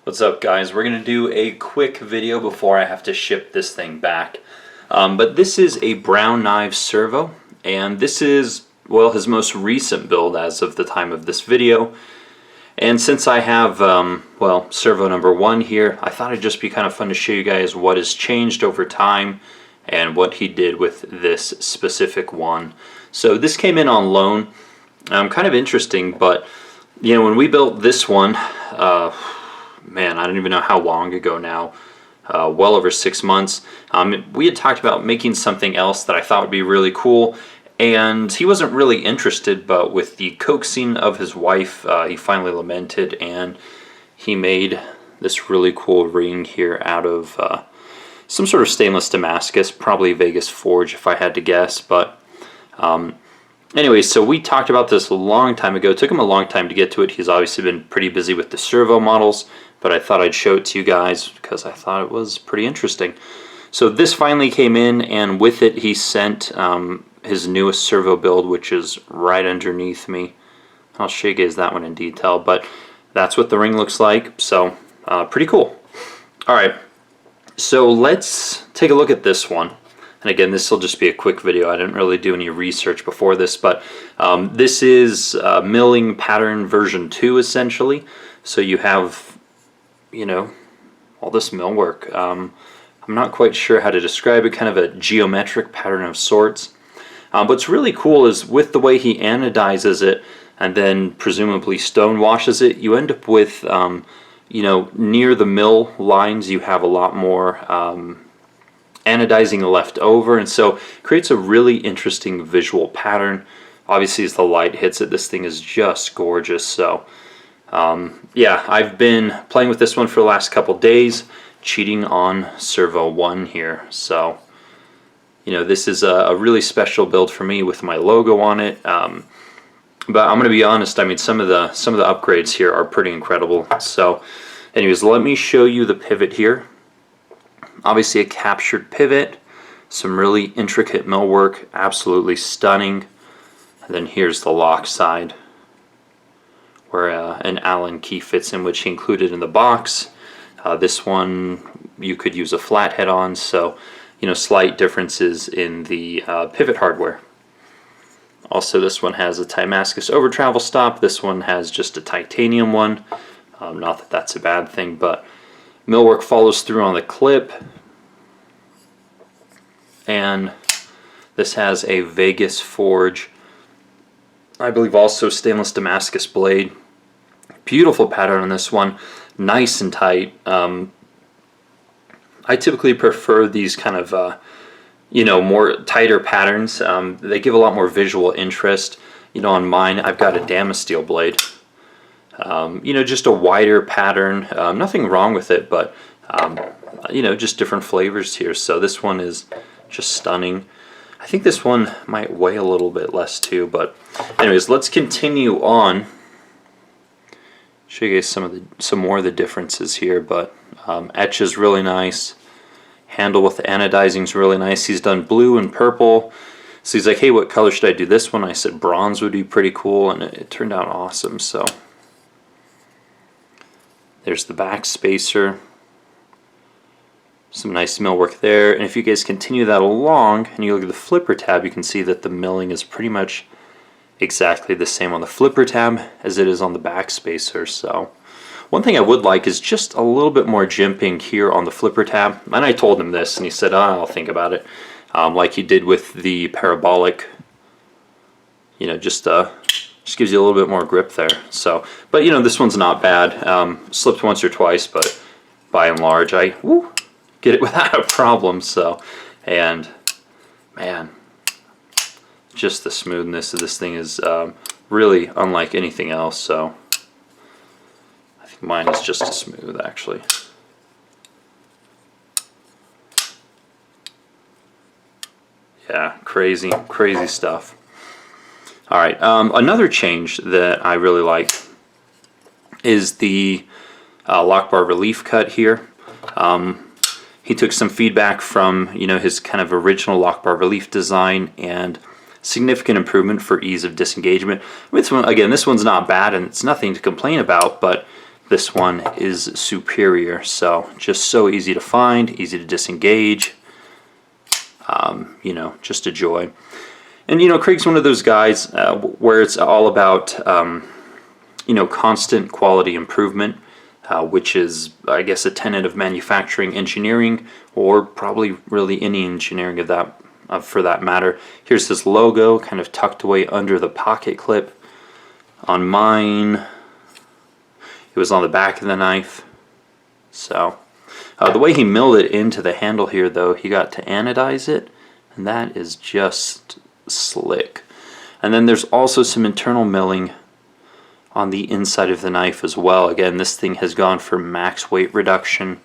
What's up, guys? We're going to do a quick video before I have to ship this thing back. But this is a Brown Knives Servo, and this is, well, his most recent build as of the time of this video. And since I have, well, Servo number 1 here, I thought it'd just be kind of fun to show you guys what has changed over time and what he did with this specific one. So this came in on loan. Kind of interesting, but, you know, when we built this one, man, I don't even know how long ago now, well over 6 months, we had talked about making something else that I thought would be really cool, and he wasn't really interested, but with the coaxing of his wife, he finally lamented, and he made this really cool ring here out of some sort of stainless Damascus, probably Vegas forge if I had to guess, but anyway, so we talked about this a long time ago. It took him a long time to get to it. He's obviously been pretty busy with the Servo models, but I thought I'd show it to you guys because I thought it was pretty interesting. So this finally came in, and with it he sent his newest Servo build, which is right underneath me. I'll show you guys that one in detail, but that's what the ring looks like, so pretty cool. Alright, so let's take a look at this one. And again, this will just be a quick video. I didn't really do any research before this, but this is milling pattern version 2 essentially. So you have, you know, all this millwork. I'm not quite sure how to describe it, kind of a geometric pattern of sorts. What's really cool is with the way he anodizes it and then presumably stone washes it, you end up with, you know, near the mill lines you have a lot more anodizing left over, and so creates a really interesting visual pattern. Obviously as the light hits it, this thing is just gorgeous. So yeah, I've been playing with this one for the last couple days, cheating on Servo 1 here. So, you know, this is a really special build for me with my logo on it. But I'm going to be honest, I mean, some of the upgrades here are pretty incredible. So anyways, let me show you the pivot here. Obviously a captured pivot, some really intricate millwork, absolutely stunning. And then here's the lock side, where an Allen key fits in, which he included in the box. This one you could use a flathead on, so, you know, slight differences in the pivot hardware. Also, this one has a Damascus over travel stop. This one has just a titanium one. Not that that's a bad thing, but millwork follows through on the clip. And this has a Vegas forge, I believe also stainless Damascus blade. Beautiful pattern on this one, nice and tight. I typically prefer these kind of you know, more tighter patterns. They give a lot more visual interest. You know, on mine I've got a Damascus blade. You know, just a wider pattern. Nothing wrong with it, but you know, just different flavors here. So this one is just stunning. I think this one might weigh a little bit less too, but anyways, let's continue on. Show you guys some more of the differences here, but etch is really nice. Handle with the anodizing is really nice. He's done blue and purple. So he's like, hey, what color should I do this one? I said bronze would be pretty cool, and it turned out awesome. So there's the back spacer. Some nice millwork there, and if you guys continue that along and you look at the flipper tab, you can see that the milling is pretty much exactly the same on the flipper tab as it is on the back spacer. So one thing I would like is just a little bit more jimping here on the flipper tab, and I told him this and he said, oh, I'll think about it, like he did with the parabolic. You know, just gives you a little bit more grip there. So, but you know, this one's not bad. Slipped once or twice, but by and large I get it without a problem. So, and man, just the smoothness of this thing is really unlike anything else. So I think mine is just as smooth, actually. Yeah, crazy stuff. Alright, another change that I really like is the lock bar relief cut here. He took some feedback from, you know, his kind of original lock bar relief design and significant improvement for ease of disengagement. Again, this one's not bad and it's nothing to complain about, but this one is superior. So just so easy to find, easy to disengage. You know, just a joy. And you know, Craig's one of those guys where it's all about you know, constant quality improvement, which is, I guess, a tenet of manufacturing engineering, or probably really any engineering of that, for that matter. Here's his logo, kind of tucked away under the pocket clip. On mine, it was on the back of the knife. So the way he milled it into the handle here, though, he got to anodize it, and that is just slick. And then there's also some internal milling on the inside of the knife as well. Again, this thing has gone for max weight reduction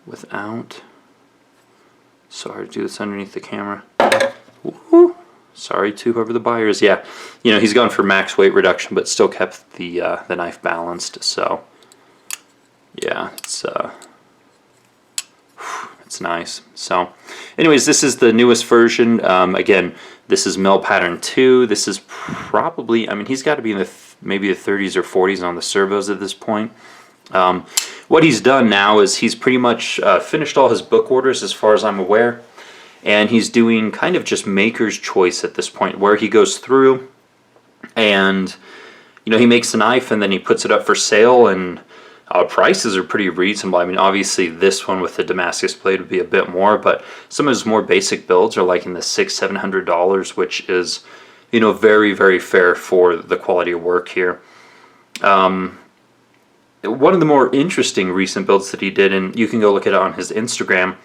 without... Sorry to do this underneath the camera. Woo-hoo. Sorry to whoever the buyer is. Yeah, you know, he's gone for max weight reduction, but still kept the knife balanced. So, yeah, it's nice. So, anyways, this is the newest version. Again, this is mill pattern 2. This is probably, I mean, he's got to be in the maybe the 30s or 40s on the servos at this point. What he's done now is he's pretty much finished all his book orders as far as I'm aware, and he's doing kind of just maker's choice at this point, where he goes through and, you know, he makes a knife and then he puts it up for sale, and prices are pretty reasonable. I mean, obviously this one with the Damascus blade would be a bit more, but some of his more basic builds are like in the $600-700, which is, you know, very, very fair for the quality of work here. One of the more interesting recent builds that he did, and you can go look at it on his Instagram,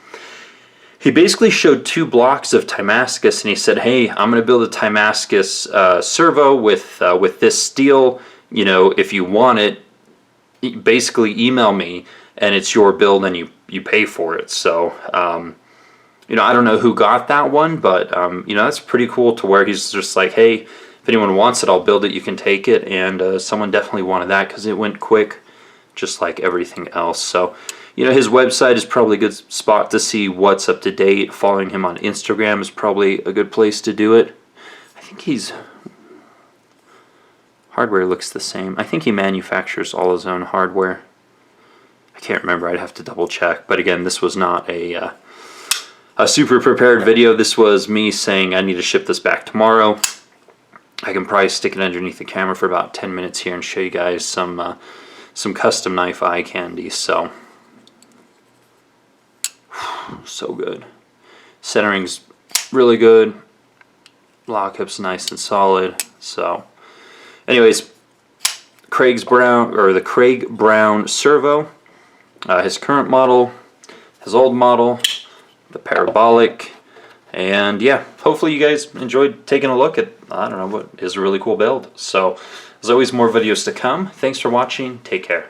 he basically showed 2 blocks of Damascus, and he said, hey, I'm going to build a Damascus servo with this steel. You know, if you want it, basically email me, and it's your build, and you pay for it. So, you know, I don't know who got that one, but, you know, that's pretty cool, to where he's just like, hey, if anyone wants it, I'll build it, you can take it. And someone definitely wanted that because it went quick, just like everything else. So, you know, his website is probably a good spot to see what's up to date. Following him on Instagram is probably a good place to do it. I think he's... Hardware looks the same. I think he manufactures all his own hardware. I can't remember. I'd have to double check. But again, this was not a super prepared video. This was me saying I need to ship this back tomorrow. I can probably stick it underneath the camera for about 10 minutes here and show you guys some custom knife eye candy. So good. Centering's really good. Lockup's nice and solid. So, anyways, the Craig Brown Servo. His current model, his old model, the parabolic, and yeah, hopefully you guys enjoyed taking a look at, I don't know, what is a really cool build. So, as always, more videos to come. Thanks for watching. Take care.